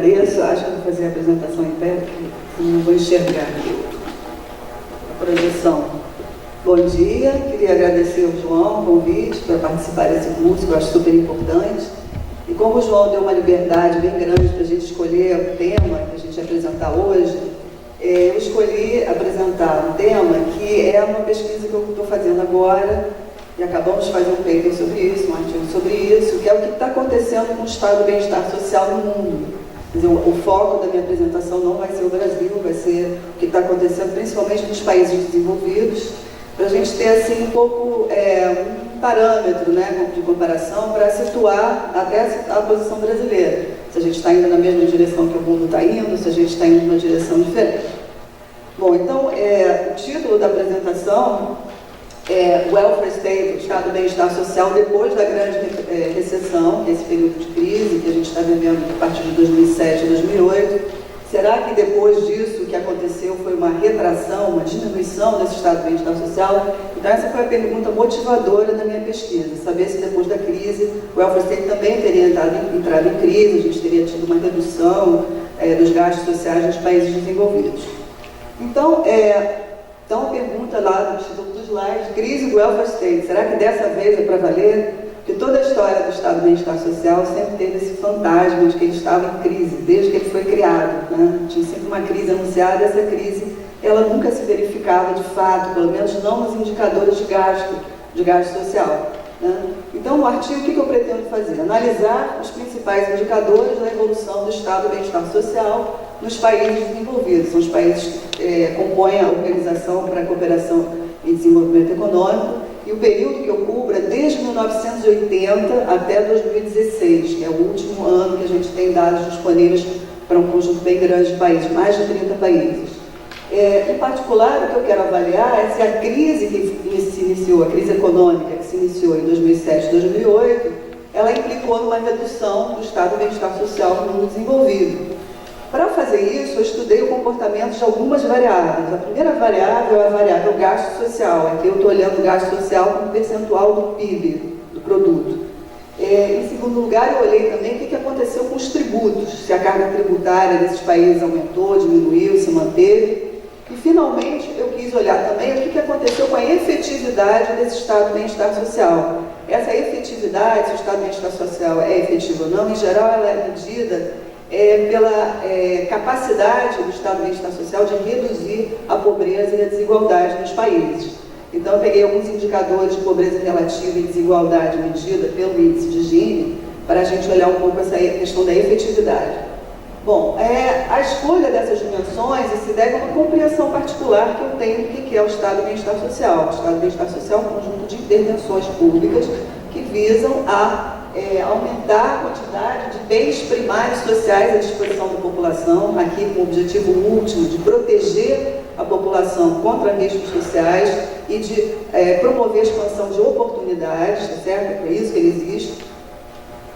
agradeço. Acho que vou fazer a apresentação em pé, porque não vou enxergar a projeção. Bom dia, queria agradecer ao João o convite para participar desse curso, que eu acho super importante. E como o João deu uma liberdade bem grande para a gente escolher o tema que a gente vai apresentar hoje, eu escolhi apresentar um tema que é uma pesquisa que eu estou fazendo agora, e acabamos de fazer um paper sobre isso, um artigo sobre isso, que é o que está acontecendo com o estado do bem-estar social no mundo. Quer dizer, o foco da minha apresentação não vai ser o Brasil, vai ser o que está acontecendo principalmente nos países desenvolvidos, para a gente ter assim um pouco um parâmetro, né, de comparação para situar até a posição brasileira. Se a gente está indo na mesma direção que o mundo está indo, se a gente está indo numa direção diferente. Bom, então, o título da apresentação é Welfare State, o estado do bem-estar social depois da grande recessão, que é esse período de crise que a gente está vivendo a partir de 2007 e 2008. Será que depois disso o que aconteceu foi uma retração, uma diminuição desse estado do bem-estar social? Então essa foi a pergunta motivadora da minha pesquisa, saber se depois da crise o welfare state também teria entrado em crise, a gente teria tido uma redução dos gastos sociais nos países desenvolvidos. Então, a pergunta lá do título do slide, crise do welfare state, será que dessa vez é para valer? Porque toda a história do estado do bem-estar social sempre teve esse fantasma de que ele estava em crise, desde que ele foi criado, né? Tinha sempre uma crise anunciada, e essa crise ela nunca se verificava de fato, pelo menos não nos indicadores de gasto social, né? Então, o artigo, o que eu pretendo fazer? Analisar os principais indicadores da evolução do estado do bem-estar social nos países desenvolvidos. São os países que compõem a Organização para a Cooperação e Desenvolvimento Econômico, e o período que eu cubro é desde 1980 até 2016, que é o último ano que a gente tem dados disponíveis para um conjunto bem grande de países, mais de 30 países. Em particular, o que eu quero avaliar é se a crise que se iniciou, a crise econômica que se iniciou em 2007 e 2008, ela implicou numa redução do estado do bem-estar social no mundo desenvolvido. Para fazer isso, eu estudei o comportamento de algumas variáveis. A primeira variável é a variável gasto social. Aqui eu estou olhando o gasto social como percentual do PIB, do produto. Em segundo lugar, eu olhei também o que aconteceu com os tributos, se a carga tributária desses países aumentou, diminuiu, se manteve. E, finalmente, eu quis olhar também o que aconteceu com a efetividade desse estado de bem-estar social. Essa efetividade, se o estado de bem-estar social é efetivo ou não, em geral, ela é medida pela capacidade do estado de bem-estar social de reduzir a pobreza e a desigualdade nos países. Então, eu peguei alguns indicadores de pobreza relativa e desigualdade medida pelo índice de Gini, para a gente olhar um pouco essa questão da efetividade. Bom, a escolha dessas dimensões se deve a uma compreensão particular que eu tenho do que é o estado de bem-estar social. O estado de bem-estar social é um conjunto de intervenções públicas que visam aumentar a quantidade de bens primários sociais à disposição da população, aqui com o objetivo último de proteger a população contra riscos sociais e de promover a expansão de oportunidades, tá certo? É para isso que ele existe.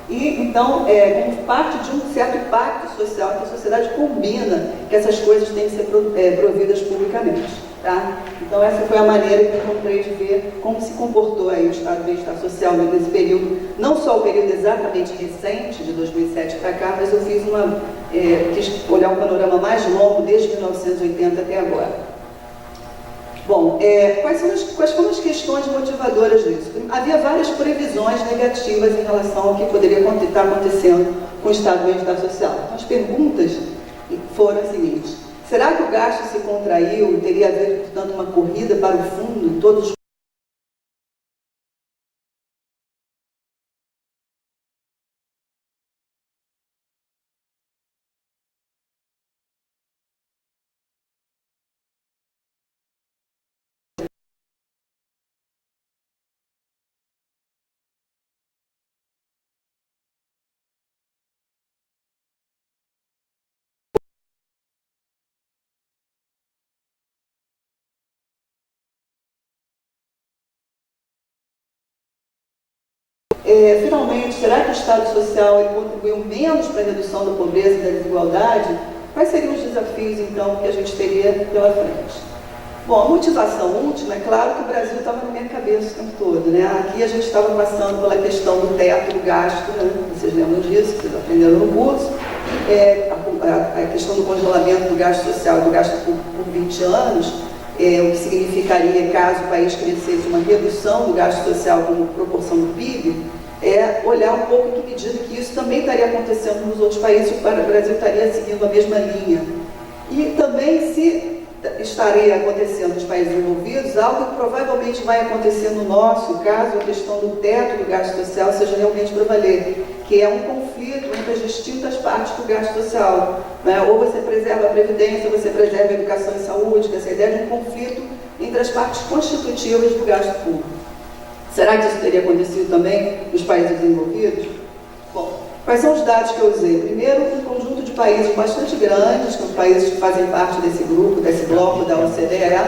E, então, como parte de um certo pacto social, que a sociedade combina que essas coisas têm que ser providas publicamente. Tá? Então, essa foi a maneira que eu encontrei de ver como se comportou aí o estado de bem-estar social nesse período, não só o período exatamente recente, de 2007 para cá, mas eu fiz quis olhar um panorama mais longo, desde 1980 até agora. Bom, quais foram as questões motivadoras disso? Havia várias previsões negativas em relação ao que poderia estar acontecendo com o estado de bem-estar social. Então, as perguntas foram as seguintes: será que o gasto se contraiu e teria havido, portanto, uma corrida para o fundo? Todos os finalmente, será que o Estado social ele contribuiu menos para a redução da pobreza e da desigualdade? Quais seriam os desafios, então, que a gente teria pela frente? Bom, a motivação última, é claro que o Brasil estava na minha cabeça o tempo todo, né? Aqui a gente estava passando pela questão do teto do gasto, né? Vocês lembram disso, vocês aprenderam no curso. A a questão do congelamento do gasto social, do gasto por 20 anos, o que significaria, caso o país crescesse, uma redução do gasto social como proporção do PIB, é olhar um pouco em que medida que isso também estaria acontecendo nos outros países, o Brasil estaria seguindo a mesma linha. E também se estaria acontecendo nos países envolvidos, algo que provavelmente vai acontecer no nosso, caso a questão do teto do gasto social seja realmente para valer, que é um conflito entre as distintas partes do gasto social, né? Ou você preserva a previdência, você preserva a educação e saúde, essa ideia de um conflito entre as partes constitutivas do gasto público. Será que isso teria acontecido também nos países desenvolvidos? Bom, quais são os dados que eu usei? Primeiro, um conjunto de países bastante grandes, que são países que fazem parte desse grupo, desse bloco da OCDE.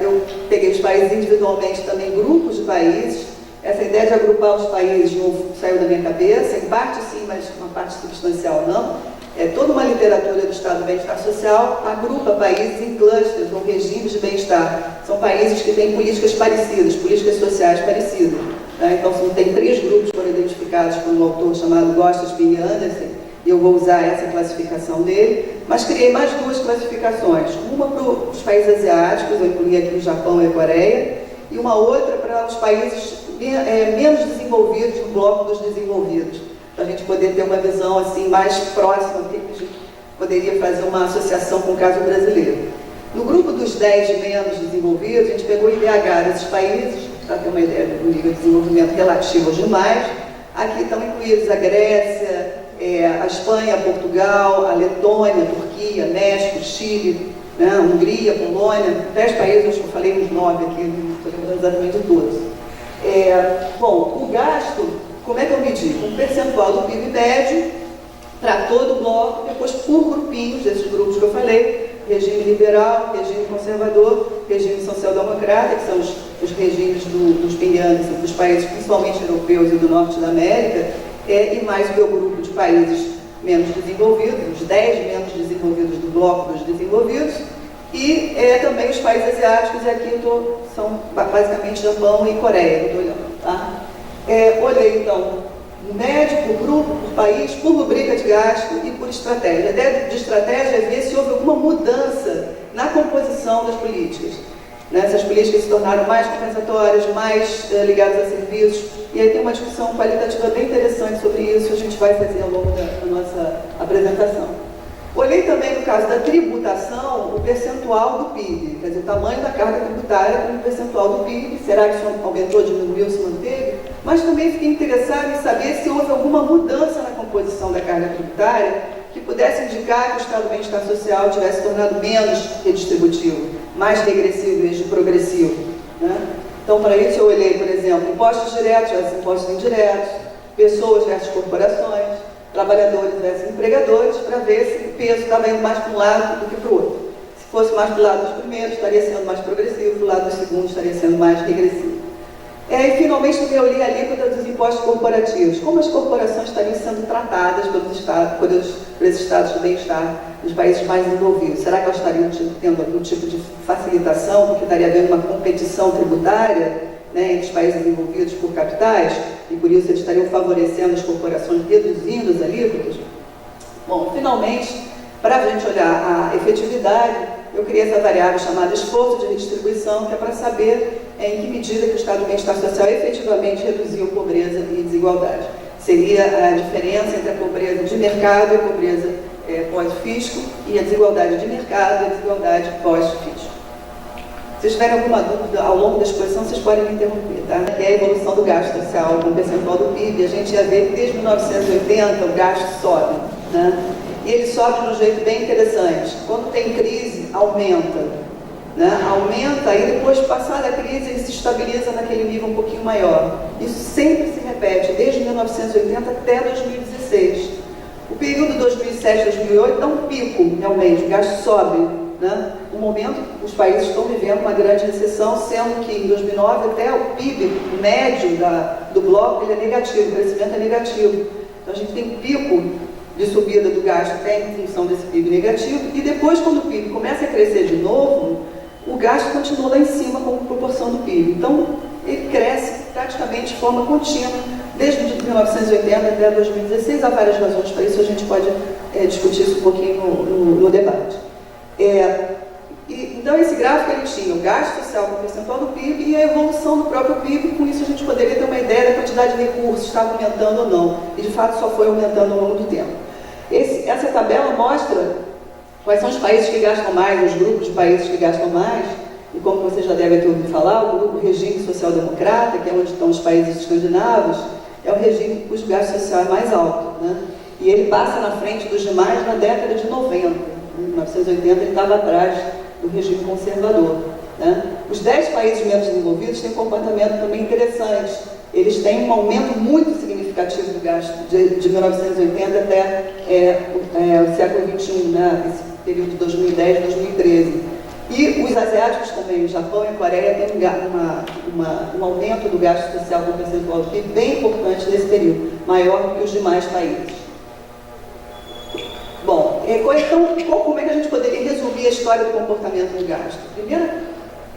Eu peguei os países individualmente, também grupos de países. Essa ideia de agrupar os países não saiu da minha cabeça, em parte sim, mas uma parte substancial não. Toda uma literatura do Estado do Bem-Estar Social agrupa países em clusters ou regimes de bem-estar. São países que têm políticas parecidas, políticas sociais parecidas. Né? Então, tem 3 grupos que foram identificados por um autor chamado Gostas Ping Andersen, e eu vou usar essa classificação dele, mas criei mais 2 classificações. Uma para os países asiáticos, eu incluí aqui o Japão e a Coreia, e uma outra para os países menos desenvolvidos, no bloco dos desenvolvidos, para a gente poder ter uma visão assim, mais próxima, que a gente poderia fazer uma associação com o caso brasileiro. No grupo dos 10 menos desenvolvidos, a gente pegou o IDH desses países, para ter uma ideia do nível de desenvolvimento relativo aos demais. Aqui estão incluídos a Grécia, a Espanha, Portugal, a Letônia, a Turquia, México, Chile, né, Hungria, Polônia, 10 países, acho que eu falei uns 9 aqui, não estou lembrando exatamente de todos. Bom, o gasto, como é que eu medi? Com um percentual do PIB médio para todo o bloco, depois por grupinhos, desses grupos que eu falei, regime liberal, regime conservador, regime social-democrata, que são os regimes dos pinhanos, dos países principalmente europeus e do norte da América, e mais o meu grupo de países menos desenvolvidos, os 10 menos desenvolvidos do bloco dos desenvolvidos, e também os países asiáticos, e aqui são basicamente Japão e Coreia, que eu estou olhando, tá? Olhei então médio por grupo, por país, por rubrica de gasto e por estratégia. A ideia de estratégia é ver se houve alguma mudança na composição das políticas. Né? Se as políticas se tornaram mais compensatórias, mais ligadas a serviços. E aí tem uma discussão qualitativa bem interessante sobre isso, a gente vai fazer ao longo da nossa apresentação. Olhei também, no caso da tributação, o percentual do PIB, quer dizer, o tamanho da carga tributária como percentual do PIB, será que isso aumentou, diminuiu, se manteve? Mas também fiquei interessado em saber se houve alguma mudança na composição da carga tributária que pudesse indicar que o Estado do Bem-Estar Social tivesse tornado menos redistributivo, mais regressivo em vez de progressivo. Né? Então, para isso eu olhei, por exemplo, impostos diretos versus impostos indiretos, pessoas versus corporações, trabalhadores versus empregadores, para ver se o peso estava indo mais para um lado do que para o outro. Se fosse mais para o lado dos primeiros, estaria sendo mais progressivo, para o lado dos segundos, estaria sendo mais regressivo. E finalmente eu li a alíquota dos impostos corporativos, como as corporações estariam sendo tratadas por esses estados de bem-estar dos países mais desenvolvidos. Será que elas estariam tendo algum tipo de facilitação, porque estaria havendo uma competição tributária, né, entre os países desenvolvidos por capitais, e por isso eles estariam favorecendo as corporações, reduzindo as alíquotas? Bom, finalmente, para a gente olhar a efetividade, eu criei essa variável chamada esforço de redistribuição, que é para saber em que medida que o Estado do Bem-Estar Social efetivamente reduziu pobreza e desigualdade. Seria a diferença entre a pobreza de mercado e a pobreza pós-fisco, e a desigualdade de mercado e a desigualdade pós-fisco. Se tiverem alguma dúvida ao longo da exposição, vocês podem me interromper, tá? Que é a evolução do gasto social com o percentual do PIB. A gente ia ver que desde 1980 o gasto sobe, né? E ele sobe de um jeito bem interessante. Quando tem crise, aumenta, né? Aumenta e depois, passada a crise, ele se estabiliza naquele nível um pouquinho maior. Isso sempre se repete, desde 1980 até 2016. O período 2007-2008 dá um pico, realmente, o gasto sobe. Né? No momento, os países estão vivendo uma grande recessão, sendo que em 2009 até o PIB médio do bloco ele é negativo, o crescimento é negativo. Então a gente tem um pico de subida do gasto até em função desse PIB negativo, e depois, quando o PIB começa a crescer de novo, o gasto continua lá em cima como proporção do PIB. Então ele cresce praticamente de forma contínua desde 1980 até 2016. Há várias razões para isso, a gente pode discutir isso um pouquinho no debate. Então, esse gráfico ele tinha o gasto social como percentual do PIB e a evolução do próprio PIB. Com isso, a gente poderia ter uma ideia da quantidade de recursos, se estava aumentando ou não. E, de fato, só foi aumentando ao longo do tempo. Essa tabela mostra quais são os países que gastam mais, os grupos de países que gastam mais. E, como você já deve ter ouvido falar, o grupo regime social-democrata, que é onde estão os países escandinavos, é o regime cujo gasto social é mais alto, né? E ele passa na frente dos demais na década de 90. Em 1980, ele estava atrás do regime conservador, né? Os 10 países menos desenvolvidos têm um comportamento também interessante. Eles têm um aumento muito significativo do gasto de 1980 até o século XXI, né? Esse período de 2010 a 2013. E os asiáticos também, o Japão e a Coreia, têm um aumento do gasto social com percentual do PIB bem importante nesse período, maior que os demais países. Bom, então, como é que a gente poderia resumir a história do comportamento do gasto? Primeiro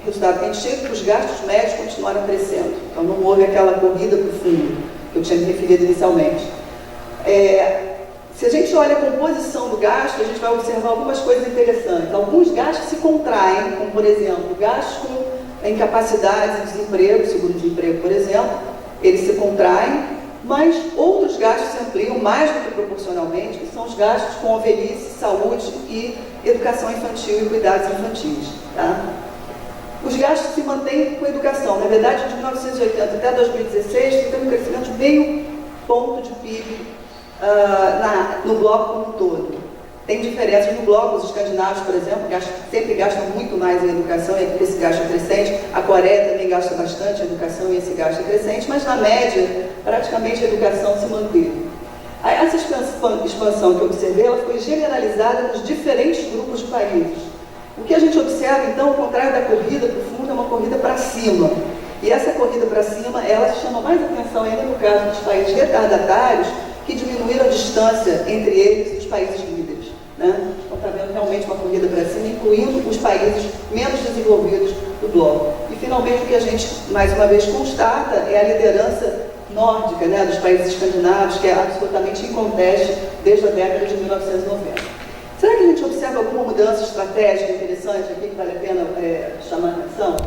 resultado que a gente chega é que os gastos médios continuaram crescendo. Então, não houve aquela corrida para o fundo que eu tinha me referido inicialmente. Se a gente olha a composição do gasto, a gente vai observar algumas coisas interessantes. Alguns gastos se contraem, como, por exemplo, gastos com incapacidade e desemprego, seguro-desemprego, por exemplo, eles se contraem. Mas outros gastos se ampliam mais do que proporcionalmente, que são os gastos com a velhice, saúde e educação infantil e cuidados infantis. Tá? Os gastos se mantêm com a educação. Na verdade, de 1980 até 2016, tem um crescimento de meio ponto de PIB no bloco como um todo. Tem diferenças no bloco, os escandinavos, por exemplo, sempre gastam muito mais em educação e esse gasto é crescente. A Coreia também gasta bastante em educação e esse gasto é crescente, mas na média, praticamente a educação se manteve. Essa expansão que eu observei, ela foi generalizada nos diferentes grupos de países. O que a gente observa, então, ao contrário da corrida para o fundo, é uma corrida para cima. E essa corrida para cima, ela chama mais atenção ainda no caso dos países retardatários, que diminuíram a distância entre eles e os países líderes. Né? Então, está vendo realmente uma corrida para cima, incluindo os países menos desenvolvidos do bloco. E, finalmente, o que a gente, mais uma vez, constata é a liderança nórdica, né, dos países escandinavos, que é absolutamente inconteste desde a década de 1990. Será que a gente observa alguma mudança estratégica interessante aqui que vale a pena chamar a atenção?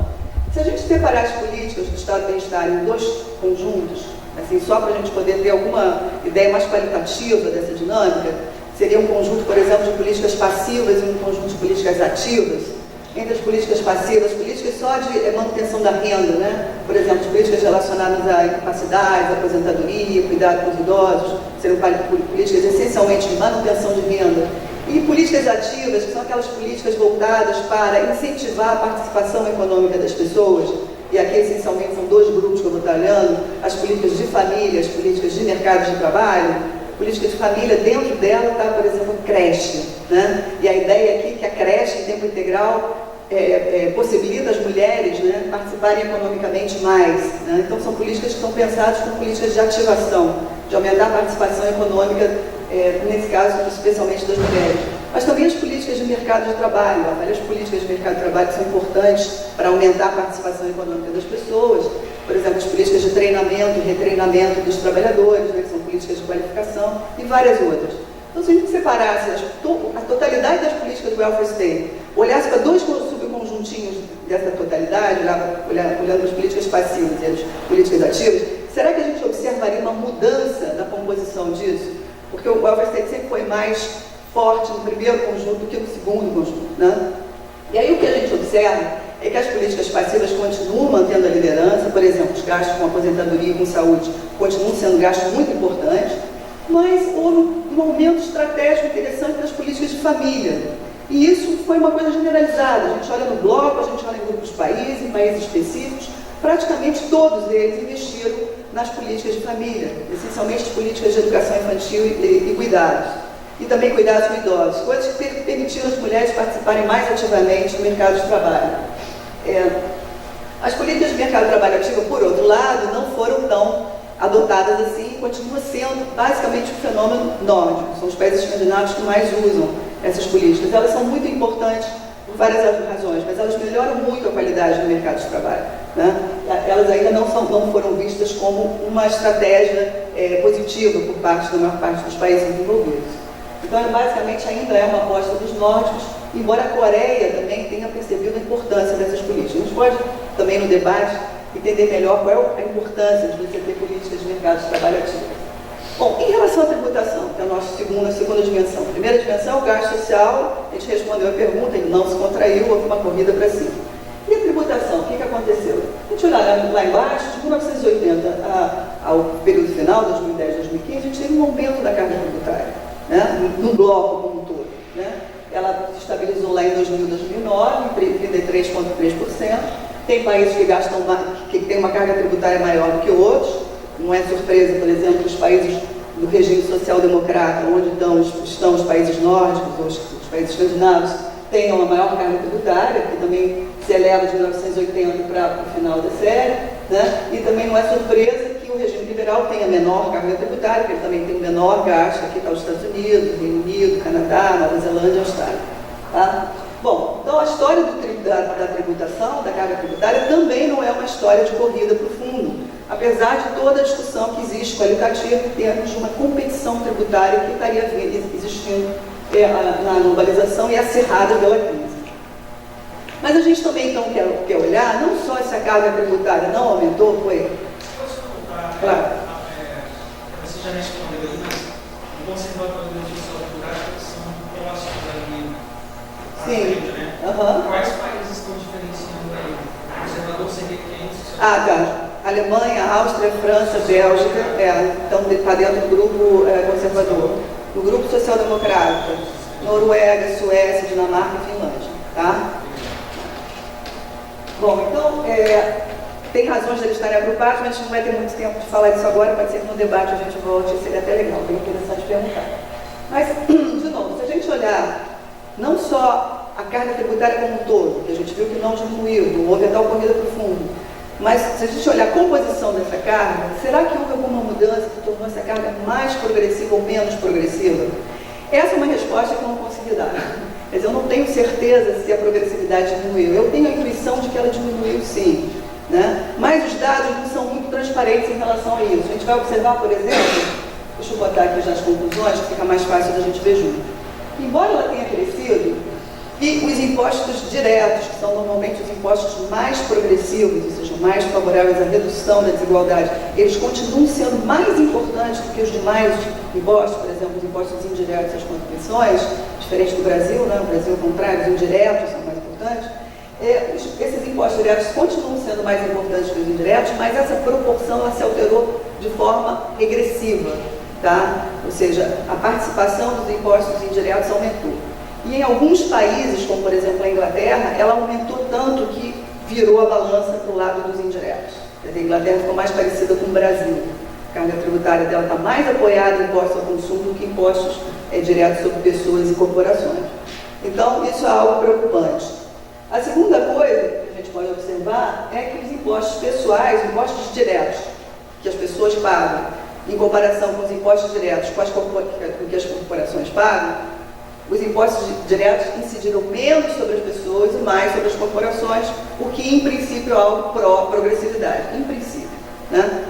Se a gente separar as políticas do Estado de Bem-Estar em dois conjuntos, assim, só para a gente poder ter alguma ideia mais qualitativa dessa dinâmica, seria um conjunto, por exemplo, de políticas passivas e um conjunto de políticas ativas. Entre as políticas passivas, políticas só de manutenção da renda, né? Por exemplo, as políticas relacionadas à incapacidade, à aposentadoria, cuidado com os idosos, seriam políticas essencialmente de manutenção de renda. E políticas ativas, que são aquelas políticas voltadas para incentivar a participação econômica das pessoas. E aqui, essencialmente, são dois grupos que eu vou estar olhando: as políticas de família, as políticas de mercado de trabalho. Política de família, dentro dela está, por exemplo, creche, né? E a ideia aqui é que a creche em tempo integral possibilita as mulheres, né, participarem economicamente mais, né? Então são políticas que são pensadas como políticas de ativação, de aumentar a participação econômica, nesse caso, especialmente das mulheres. Mas também as políticas de mercado de trabalho, há várias políticas de mercado de trabalho que são importantes para aumentar a participação econômica das pessoas. Por exemplo, as políticas de treinamento e retreinamento dos trabalhadores, né, que são políticas de qualificação, e várias outras. Então, se a gente separasse a totalidade das políticas do welfare state, olhasse para dois subconjuntinhos dessa totalidade, olhando as políticas passivas e as políticas ativas, será que a gente observaria uma mudança na composição disso? Porque o welfare state sempre foi mais forte no primeiro conjunto do que no segundo conjunto, né? E aí o que a gente observa é que as políticas passivas continuam mantendo a liderança. Por exemplo, os gastos com aposentadoria e com saúde continuam sendo gastos muito importantes, mas houve um aumento estratégico interessante das políticas de família. E isso foi uma coisa generalizada. A gente olha no bloco, a gente olha em grupos de países, em países específicos, praticamente todos eles investiram nas políticas de família, essencialmente as políticas de educação infantil e cuidados. E também cuidados com idosos, coisas que permitiram as mulheres participarem mais ativamente no mercado de trabalho. As políticas de mercado de trabalho ativo, por outro lado, não foram tão adotadas assim, e continua sendo basicamente um fenômeno nórdico. São os países escandinavos que mais usam essas políticas. Elas são muito importantes por várias razões, mas elas melhoram muito a qualidade do mercado de trabalho, né? Elas ainda não foram vistas como uma estratégia positiva por parte da maior parte dos países desenvolvidos. Então, basicamente, ainda é uma aposta dos nórdicos, embora a Coreia também tenha percebido a importância dessas políticas. A gente pode, também no debate, entender melhor qual é a importância de você ter políticas de mercado de trabalho ativas. Bom, em relação à tributação, que é a nossa segunda dimensão. Primeira dimensão, o gasto social, a gente respondeu a pergunta, ele não se contraiu, houve uma corrida para cima. E a tributação, o que aconteceu? A gente olhar lá embaixo, de 1980 ao período final, 2010, 2015, a gente teve um aumento da carga tributária, né, no bloco como um todo, né? Ela se estabilizou lá em 2000, 2009, em 33,3%. Tem países que gastam mais, que têm uma carga tributária maior do que outros. Não é surpresa, por exemplo, os países do regime social-democrata, onde estão os países nórdicos, os países escandinavos, tenham uma maior carga tributária, que também se eleva de 1980 para o final da série, né? E também não é surpresa que o regime liberal tenha menor carga tributária, porque ele também tem um menor gasto. Aqui está os Estados Unidos, Reino Unido, Canadá, Nova Zelândia e Austrália. Tá? Bom, então a história da tributação, da carga tributária, também não é uma história de corrida para o fundo, apesar de toda a discussão que existe qualitativa em termos de uma competição tributária que estaria existindo na globalização e acirrada pela crise. Mas a gente também então quer olhar não só se a carga tributária não aumentou, foi... Posso contar? Claro. Você já respondeu aí, mas o Conservador e o Social-Democrata são próximos ali. Sim. Frente, né? Uhum. Quais países estão diferenciando aí? O Conservador seria quem? Tá. Alemanha, Áustria, França, Bélgica, então está dentro do grupo conservador. No grupo social-democrata, Noruega, Suécia, Dinamarca e Finlândia. Tá? Bom, então, tem razões de eles estarem agrupados, mas a gente não vai ter muito tempo de falar disso agora, pode ser que no debate a gente volte, seria até legal, bem interessante perguntar. Mas, de novo, se a gente olhar não só a carga tributária como um todo, que a gente viu que não diminuiu, não houve tal corrida para o fundo, mas se a gente olhar a composição dessa carga, será que houve alguma mudança que tornou essa carga mais progressiva ou menos progressiva? Essa é uma resposta que eu não consegui dar. Quer dizer, eu não tenho certeza se a progressividade diminuiu. Eu tenho a intuição de que ela diminuiu sim, né? Mas os dados não são muito transparentes em relação a isso. A gente vai observar, por exemplo, deixa eu botar aqui já as conclusões, que fica mais fácil da gente ver junto. Embora ela tenha crescido, e os impostos diretos, que são normalmente os impostos mais progressivos, ou seja, mais favoráveis à redução da desigualdade, eles continuam sendo mais importantes do que os demais impostos, por exemplo, os impostos indiretos às contribuições, diferente do Brasil, né? No Brasil, ao contrário, os indiretos são mais importantes. Esses impostos diretos continuam sendo mais importantes que os indiretos, mas essa proporção ela se alterou de forma regressiva, tá? Ou seja, a participação dos impostos indiretos aumentou. E em alguns países, como por exemplo a Inglaterra, ela aumentou tanto que virou a balança para o lado dos indiretos. Quer dizer, a Inglaterra ficou mais parecida com o Brasil. A carga tributária dela está mais apoiada em impostos ao consumo do que impostos diretos sobre pessoas e corporações. Então, isso é algo preocupante. A segunda coisa que a gente pode observar é que os impostos pessoais, impostos diretos, que as pessoas pagam, em comparação com os impostos diretos com que as corporações pagam, os impostos diretos incidiram menos sobre as pessoas e mais sobre as corporações, o que, em princípio, é algo pró-progressividade. Em princípio, né?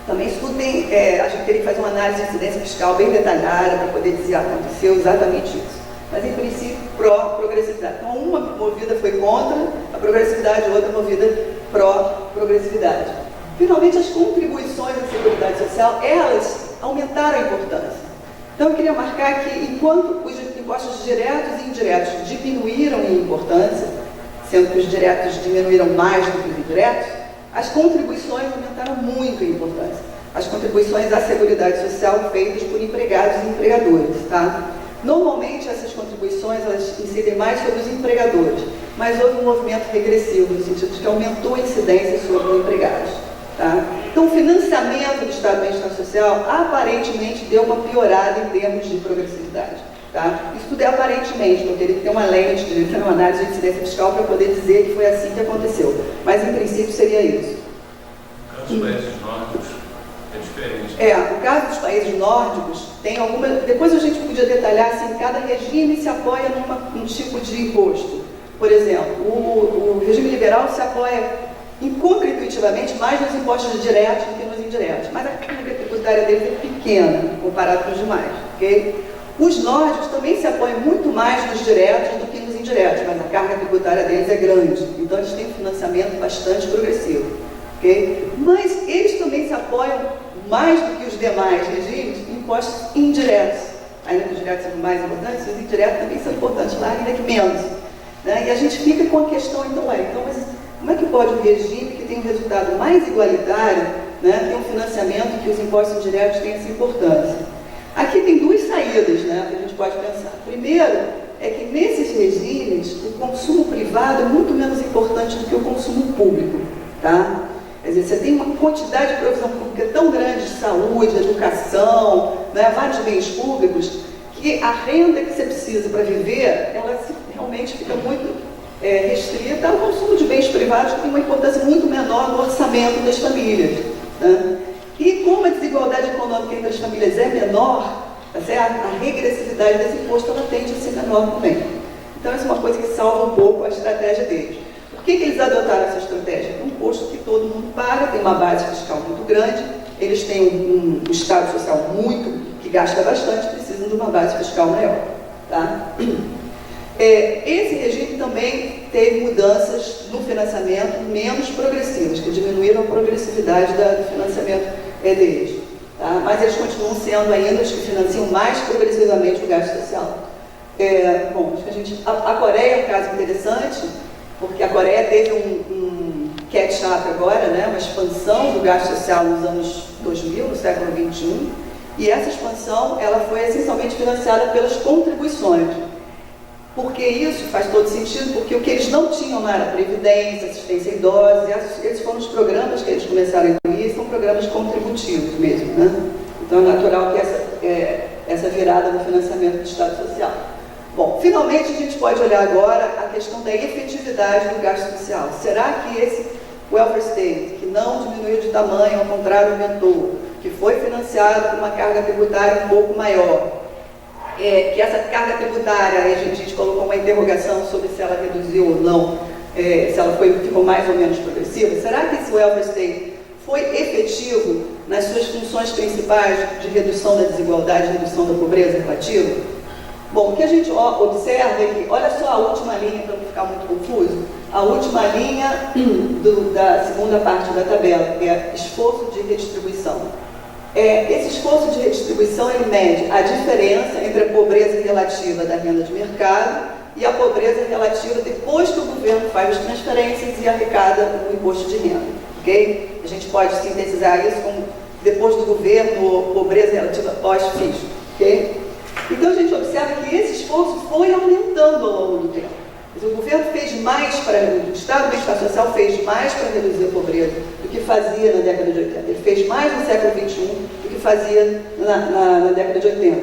Também isso tudo tem, a gente teria que fazer uma análise de incidência fiscal bem detalhada para poder dizer aconteceu exatamente isso. Mas, em princípio, pró-progressividade. Então, uma movida foi contra a progressividade, outra movida pró-progressividade. Finalmente, as contribuições à Seguridade Social, elas aumentaram a importância. Então, eu queria marcar que, enquanto os impostos diretos e indiretos diminuíram em importância, sendo que os diretos diminuíram mais do que os indiretos, as contribuições aumentaram muito em importância. As contribuições à Seguridade Social feitas por empregados e empregadores, tá? Normalmente, essas contribuições, elas incidem mais sobre os empregadores, mas houve um movimento regressivo, no sentido de que aumentou a incidência sobre os empregados. Tá? Então, o financiamento do Estado do Bem-Estar Social aparentemente deu uma piorada em termos de progressividade. Tá? Isso tudo é aparentemente, eu teria que ter uma lente, uma análise de incidência fiscal para poder dizer que foi assim que aconteceu. Mas, em princípio, seria isso. No caso dos países nórdicos, é diferente. O caso dos países nórdicos tem alguma... Depois a gente podia detalhar assim, cada regime se apoia num tipo de imposto. Por exemplo, o regime liberal se apoia contra-intuitivamente mais nos impostos diretos do que nos indiretos, mas a carga tributária deles é pequena comparado com os demais, ok? Os nórdicos também se apoiam muito mais nos diretos do que nos indiretos, mas a carga tributária deles é grande, então eles têm um financiamento bastante progressivo, ok? Mas eles também se apoiam mais do que os demais regimes em impostos indiretos. Ainda que os diretos são mais importantes, os indiretos também são importantes lá, ainda que menos, né? E a gente fica com a questão, então, mas como é que pode um regime que tem um resultado mais igualitário, né, ter um financiamento que os impostos indiretos têm essa importância? Aqui tem duas saídas, né, que a gente pode pensar. Primeiro, é que nesses regimes o consumo privado é muito menos importante do que o consumo público, tá? Quer dizer, você tem uma quantidade de provisão pública tão grande de saúde, educação, né, vários bens públicos, que a renda que você precisa para viver, ela realmente fica muito restrita ao consumo de bens privados, que tem uma importância muito menor no orçamento das famílias, né? E como a desigualdade econômica entre as famílias é menor, tá certo? A regressividade desse imposto ela tende a ser menor também. Então, essa é uma coisa que salva um pouco a estratégia deles. Por que eles adotaram essa estratégia? É um imposto que todo mundo paga, tem uma base fiscal muito grande, eles têm um estado social que gasta bastante, precisam de uma base fiscal maior, tá? Esse regime também teve mudanças no financiamento menos progressivas, que diminuíram a progressividade do financiamento deles. Tá? Mas eles continuam sendo ainda os que financiam mais progressivamente o gasto social. Bom, a Coreia é um caso interessante, porque a Coreia teve um catch-up agora, né, uma expansão do gasto social nos anos 2000, no século XXI, e essa expansão ela foi essencialmente financiada pelas contribuições. Porque isso faz todo sentido, porque o que eles não tinham era previdência, assistência a idosos, e esses foram os programas que eles começaram a incluir, são programas contributivos mesmo, né? Então é natural que essa virada no financiamento do Estado Social. Bom, finalmente a gente pode olhar agora a questão da efetividade do gasto social. Será que esse welfare state, que não diminuiu de tamanho, ao contrário, aumentou, que foi financiado com uma carga tributária um pouco maior, que essa carga tributária, a gente colocou uma interrogação sobre se ela reduziu ou não, se ela ficou mais ou menos progressiva, será que esse welfare state foi efetivo nas suas funções principais de redução da desigualdade, redução da pobreza relativa? Bom, o que a gente observa é que, olha só a última linha, para não ficar muito confuso, a última linha da segunda parte da tabela, que é esforço de redistribuição. Esse esforço de redistribuição ele mede a diferença entre a pobreza relativa da renda de mercado e a pobreza relativa depois que o governo faz as transferências e arrecada o imposto de renda, ok? A gente pode sintetizar isso como depois do governo, pobreza relativa pós-fisco, ok? Então a gente observa que esse esforço foi aumentando ao longo do tempo. O governo fez mais o Estado do Bem-Estar Social fez mais para reduzir a pobreza do que fazia na década de 80. Ele fez mais no século XXI do que fazia na década de 80.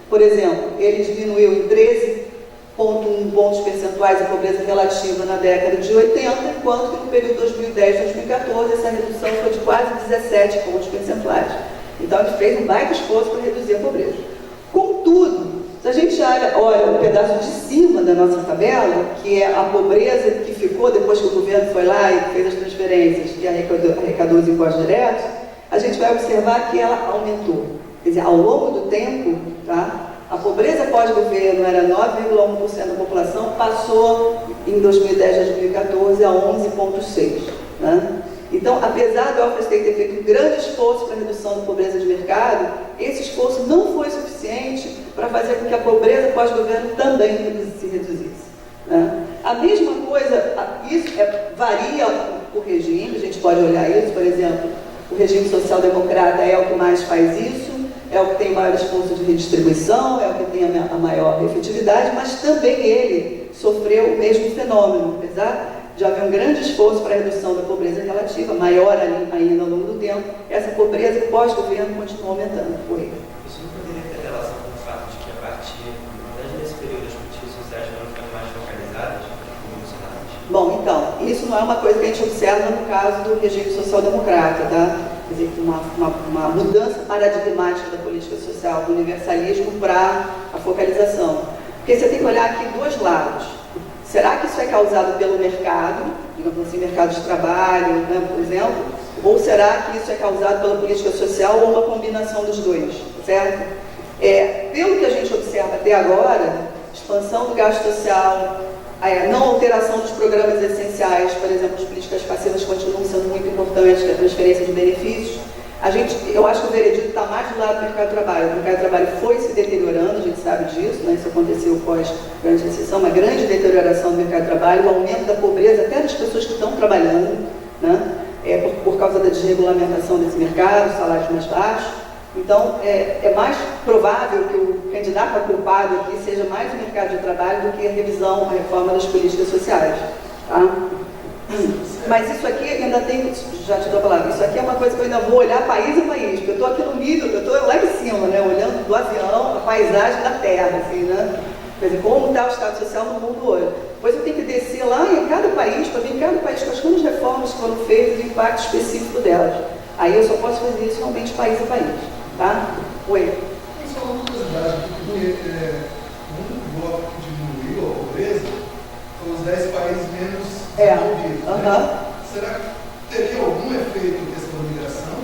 Por exemplo, ele diminuiu em 13,1 pontos percentuais a pobreza relativa na década de 80, enquanto que no período 2010-2014 essa redução foi de quase 17 pontos percentuais. Então ele fez um baita esforço para reduzir a pobreza. Contudo, se a gente olha o pedaço de cima da nossa tabela, que é a pobreza que ficou depois que o governo foi lá e fez as transferências e arrecadou os impostos diretos, a gente vai observar que ela aumentou. Quer dizer, ao longo do tempo, tá, a pobreza pós-governo era 9,1% da população, passou em 2010-2014 a 11,6%. Né? Então, apesar do welfare state ter feito um grande esforço para a redução da pobreza de mercado, esse esforço não foi suficiente para fazer com que a pobreza pós-governo também se reduzisse. Né? A mesma coisa, isso varia por regime, a gente pode olhar isso, por exemplo, o regime social-democrata é o que mais faz isso, é o que tem maior esforço de redistribuição, é o que tem a maior efetividade, mas também ele sofreu o mesmo fenômeno, apesar de haver um grande esforço para a redução da pobreza relativa, maior ainda ao longo do tempo, essa pobreza pós-governo continua aumentando. Isso não poderia ter relação com o fato de que a partir, nesse período, as políticas sociais foram ficando mais focalizadas, convencionadas? Bom, então, isso não é uma coisa que a gente observa no caso do regime social-democrata, tá? Quer dizer, uma mudança paradigmática da política social, do universalismo para a focalização. Porque você tem que olhar aqui dois lados. será que isso é causado pelo mercado, digamos assim, mercado de trabalho, né, por exemplo, ou será que isso é causado pela política social ou uma combinação dos dois, certo? Pelo que a gente observa até agora, expansão do gasto social, não alteração dos programas essenciais, por exemplo, as políticas passivas continuam sendo muito importantes, a transferência de benefícios. Eu acho que o veredito está mais do lado do mercado de trabalho. O mercado de trabalho foi se deteriorando, a gente sabe disso, né? Isso aconteceu pós-grande recessão, uma grande deterioração do mercado de trabalho, o aumento da pobreza até das pessoas que estão trabalhando, né? Por causa da desregulamentação desse mercado, salários mais baixos. Então, é mais provável que o candidato a culpado aqui seja mais o mercado de trabalho do que a revisão, a reforma das políticas sociais. Tá? Mas isso aqui ainda tem, já te dou a palavra, isso aqui é uma coisa que eu ainda vou olhar país a país, porque eu estou aqui no nível, eu estou lá em cima, né, olhando do avião, a paisagem da terra, assim, né? Quer dizer, como está o estado social no mundo hoje. Depois eu tenho que descer lá em cada país, para ver em cada país quais foram as reformas que foram feitas e o impacto específico delas. Aí eu só posso fazer isso realmente país a país. Tá? Oi. Só uma curiosidade, porque o único bloco que diminuiu a pobreza foram os 10 países menos desenvolvidos. Será que teria algum efeito dessa migração,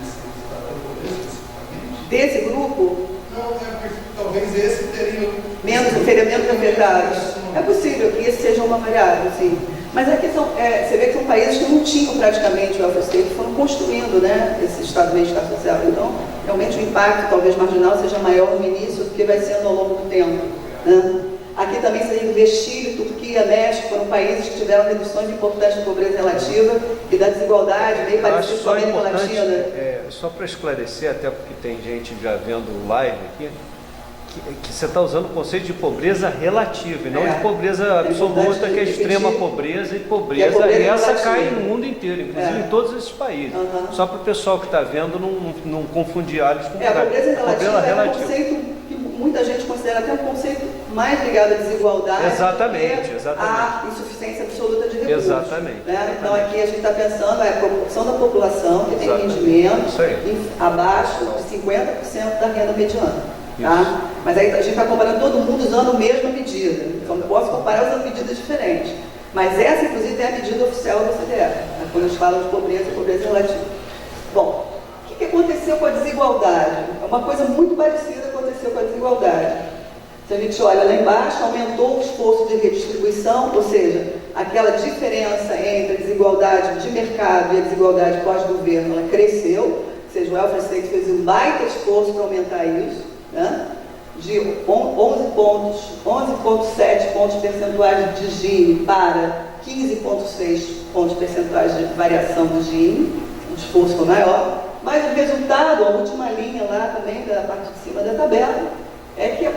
desse resultado da pobreza especificamente? Desse grupo? Não, porque talvez esse teria menos afetados. É possível que esse seja uma variável, sim. Mas aqui você vê que são países que não tinham praticamente o welfare state, foram construindo, né, esse Estado de bem-estar social. Então, realmente o impacto, talvez marginal, seja maior no início do que vai sendo ao longo do tempo. Né? Aqui também você tem que ver Chile, Turquia, México, foram países que tiveram reduções importantes da pobreza relativa e da desigualdade, meio parecido com a América Latina. Só para esclarecer, até porque tem gente já vendo o live aqui, que você está usando o conceito de pobreza relativa e não de pobreza absoluta, que é extrema pobreza, e pobreza essa cai no mundo inteiro, inclusive em todos esses países. Só para o pessoal que está vendo não confundir alhos com a pobreza relativa é um conceito que muita gente considera até um conceito mais ligado à desigualdade exatamente. à insuficiência absoluta de recursos. Exatamente. Então aqui a gente está pensando a proporção da população que tem rendimento abaixo de 50% da renda mediana. Tá? Mas aí a gente está comparando todo mundo usando a mesma medida. Então não posso comparar usando medidas diferentes. Mas essa, inclusive, é a medida oficial da OCDE, né? Quando a gente fala de pobreza relativa. Bom, o que aconteceu com a desigualdade? É uma coisa muito parecida aconteceu com a desigualdade. Se a gente olha lá embaixo, aumentou o esforço de redistribuição, ou seja, aquela diferença entre a desigualdade de mercado e a desigualdade pós-governo, ela cresceu, ou seja, o welfare state fez um baita esforço para aumentar isso. Né? De 11,7 pontos percentuais de Gini para 15,6 pontos percentuais de variação do Gini, um esforço maior, mas o resultado, a última linha lá também, da parte de cima da tabela, é que a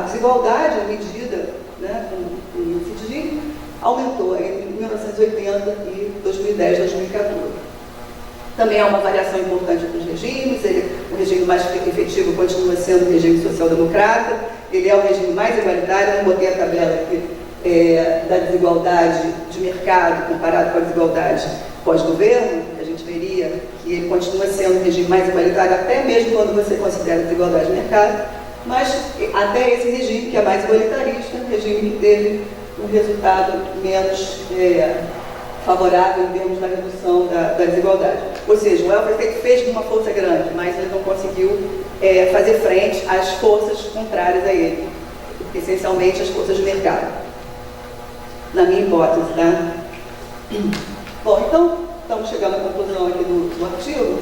desigualdade medida, né, com o índice de Gini aumentou entre 1980 e 2010, 2014. Também há uma variação importante entre os regimes, o regime mais efetivo continua sendo o regime social-democrata, ele é o regime mais igualitário. Eu não botei a tabela aqui da desigualdade de mercado comparado com a desigualdade pós-governo, a gente veria que ele continua sendo o regime mais igualitário, até mesmo quando você considera a desigualdade de mercado, mas até esse regime que é mais igualitarista, um regime que teve um resultado menos favorável em termos da redução da desigualdade. Ou seja, o welfare state fez uma força grande, mas ele não conseguiu fazer frente às forças contrárias a ele, essencialmente as forças de mercado, na minha hipótese, tá? Bom, então, estamos chegando à conclusão aqui do artigo.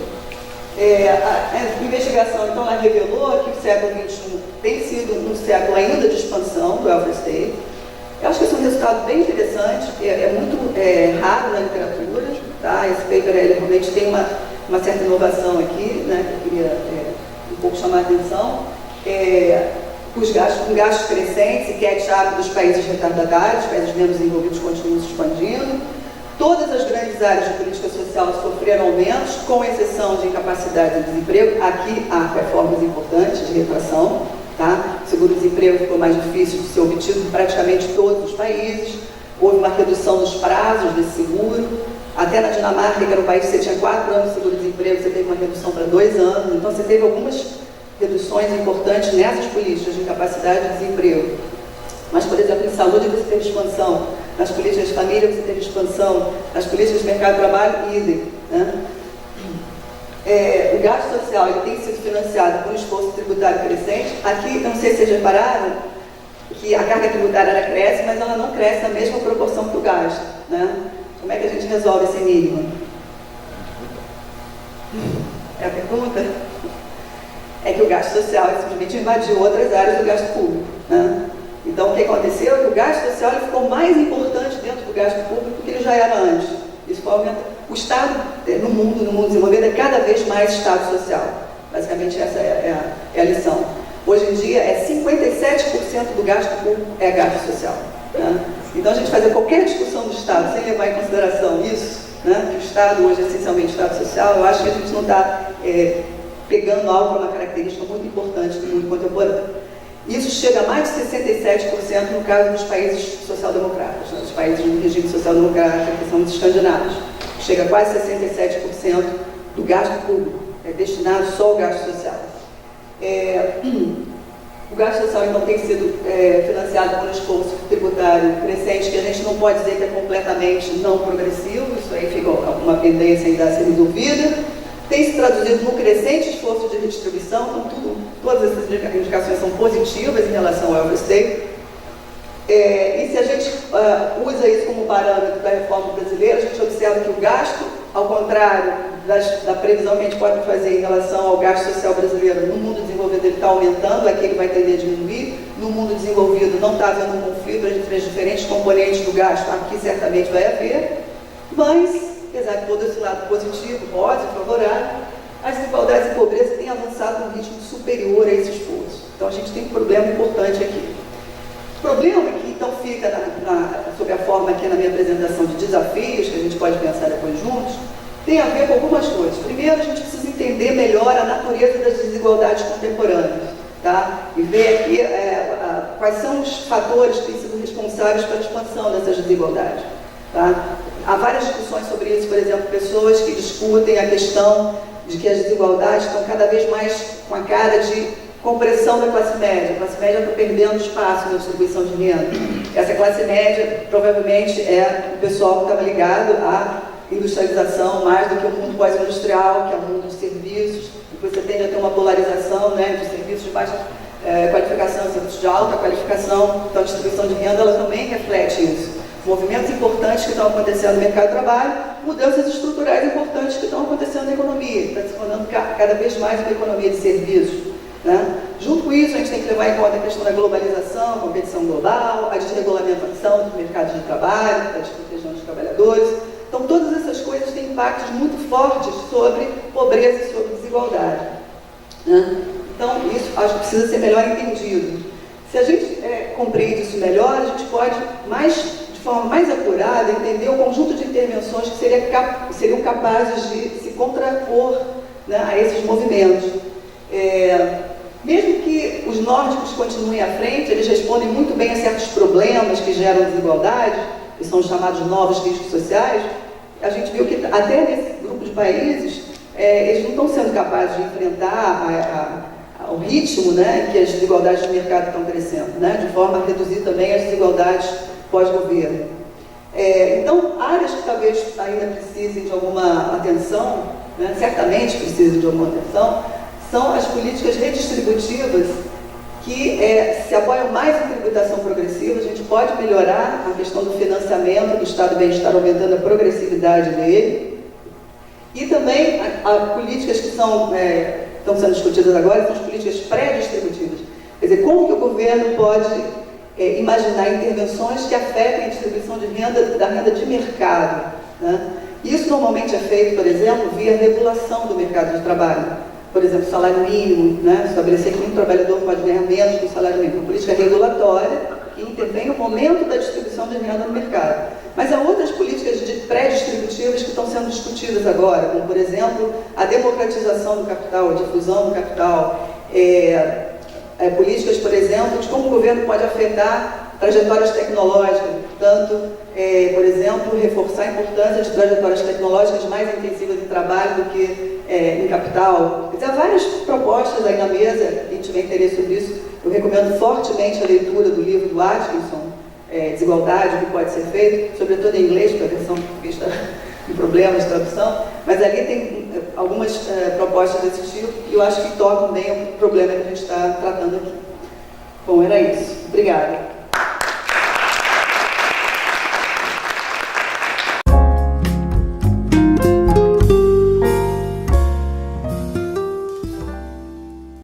A investigação, então, ela revelou que o século XXI tem sido um século ainda de expansão do welfare state. Eu acho que esse é um resultado bem interessante, é muito raro na literatura, tá? Esse paper ele realmente tem uma certa inovação aqui, né, que eu queria um pouco chamar a atenção. Com gastos crescentes e catch-up dos países retardatários, os países menos desenvolvidos continuam se expandindo. Todas as grandes áreas de política social sofreram aumentos, com exceção de incapacidade e desemprego. Aqui há reformas importantes de retração. Tá? O seguro-desemprego ficou mais difícil de ser obtido em praticamente todos os países. Houve uma redução dos prazos desse seguro. Até na Dinamarca, que era um país que você tinha 4 anos de seguro-desemprego, você teve uma redução para 2 anos. Então, você teve algumas reduções importantes nessas políticas de incapacidade e desemprego. Mas, por exemplo, em saúde você teve expansão, nas políticas de família você teve expansão, nas políticas de mercado de trabalho, idem, né? O gasto social ele tem sido financiado por um esforço tributário crescente. Aqui, não sei se vocês repararam, que a carga tributária ela cresce, mas ela não cresce na mesma proporção que o gasto, né? Como é que a gente resolve esse enigma? É a pergunta? É que o gasto social simplesmente invadiu outras áreas do gasto público, né? Então, o que aconteceu é que o gasto social ele ficou mais importante dentro do gasto público do que ele já era antes. Isso aumenta. O Estado, no mundo desenvolvido, é cada vez mais Estado social. Basicamente, essa é a lição. Hoje em dia, 57% do gasto público é gasto social, né? Então, a gente fazer qualquer discussão do Estado sem levar em consideração isso, né, que o Estado hoje é essencialmente Estado social, eu acho que a gente não está pegando algo para uma característica muito importante do mundo contemporâneo. Isso chega a mais de 67% no caso dos países social-democratas, né, dos países do regime social-democrata, que são os escandinavos. Chega a quase 67% do gasto público, é destinado só ao gasto social. O gasto social, então, tem sido financiado por um esforço tributário crescente, que a gente não pode dizer que é completamente não progressivo, isso aí fica uma pendência ainda a ser resolvida. Tem se traduzido num crescente esforço de redistribuição, então todas essas indicações são positivas em relação ao welfare state. E se a gente usa isso como parâmetro da reforma brasileira, a gente observa que o gasto, ao contrário da previsão que a gente pode fazer em relação ao gasto social brasileiro, no mundo desenvolvido ele está aumentando, aqui ele vai tender a diminuir. No mundo desenvolvido não está havendo um conflito entre as diferentes componentes do gasto, aqui certamente vai haver, mas apesar de todo esse lado positivo, rosa, favorável, as desigualdades e pobreza têm avançado num ritmo superior a esse esforço. Então, a gente tem um problema importante aqui. O problema que, então, fica sob a forma aqui na minha apresentação de desafios, que a gente pode pensar depois juntos, tem a ver com algumas coisas. Primeiro, a gente precisa entender melhor a natureza das desigualdades contemporâneas, tá? E ver aqui quais são os fatores que têm sido responsáveis pela expansão dessas desigualdades. Tá? Há várias discussões sobre isso, por exemplo, pessoas que discutem a questão de que as desigualdades estão cada vez mais com a cara de compressão da classe média. A classe média está perdendo espaço na distribuição de renda. Essa classe média provavelmente é o pessoal que estava ligado à industrialização mais do que o mundo pós-industrial, que é o mundo dos serviços. Depois você tende a ter uma polarização, né, entre serviços de baixa qualificação e serviços de alta qualificação. Então a distribuição de renda ela também reflete isso. Movimentos importantes que estão acontecendo no mercado de trabalho, mudanças estruturais importantes que estão acontecendo na economia, está se tornando cada vez mais uma economia de serviços, né? Junto com isso, a gente tem que levar em conta a questão da globalização, competição global, a desregulamentação do mercado de trabalho, a desproteção dos trabalhadores. Então, todas essas coisas têm impactos muito fortes sobre pobreza e sobre desigualdade, né? Então, isso acho que precisa ser melhor entendido. Se a gente compreende isso melhor, a gente pode de forma mais apurada, entender o conjunto de intervenções que seriam capazes de se contrapor, né, a esses movimentos. Mesmo que os nórdicos continuem à frente, eles respondem muito bem a certos problemas que geram desigualdade, que são os chamados novos riscos sociais. A gente viu que até nesse grupo de países, eles não estão sendo capazes de enfrentar o ritmo, né, que as desigualdades de mercado estão crescendo, né, de forma a reduzir também as desigualdades pós-governo. Então, áreas que talvez ainda precisem de alguma atenção, né, certamente precisam de alguma atenção, são as políticas redistributivas que se apoiam mais em tributação progressiva. A gente pode melhorar a questão do financiamento do Estado do Bem-Estar, aumentando a progressividade dele. E também políticas que estão sendo discutidas agora, são as políticas pré-distributivas. Quer dizer, como que o governo pode imaginar intervenções que afetem a distribuição de renda, da renda de mercado, né? Isso normalmente é feito, por exemplo, via regulação do mercado de trabalho. Por exemplo, salário mínimo, né? Estabelecer que um trabalhador pode ganhar menos que o salário mínimo. Uma política regulatória que intervém no momento da distribuição de renda no mercado. Mas há outras políticas pré-distributivas que estão sendo discutidas agora, como, por exemplo, a democratização do capital, a difusão do capital, políticas, por exemplo, de como o governo pode afetar trajetórias tecnológicas, portanto, por exemplo, reforçar a importância de trajetórias tecnológicas mais intensivas de trabalho do que em capital. Há várias propostas aí na mesa, quem tiver interesse sobre isso, eu recomendo fortemente a leitura do livro do Atkinson, Desigualdade, o que pode ser feito, sobretudo em inglês, porque a versão portuguesa está com problemas de tradução, mas ali tem algumas propostas desse tipo e eu acho que tocam bem o problema que a gente está tratando aqui. Bom, era isso. Obrigada.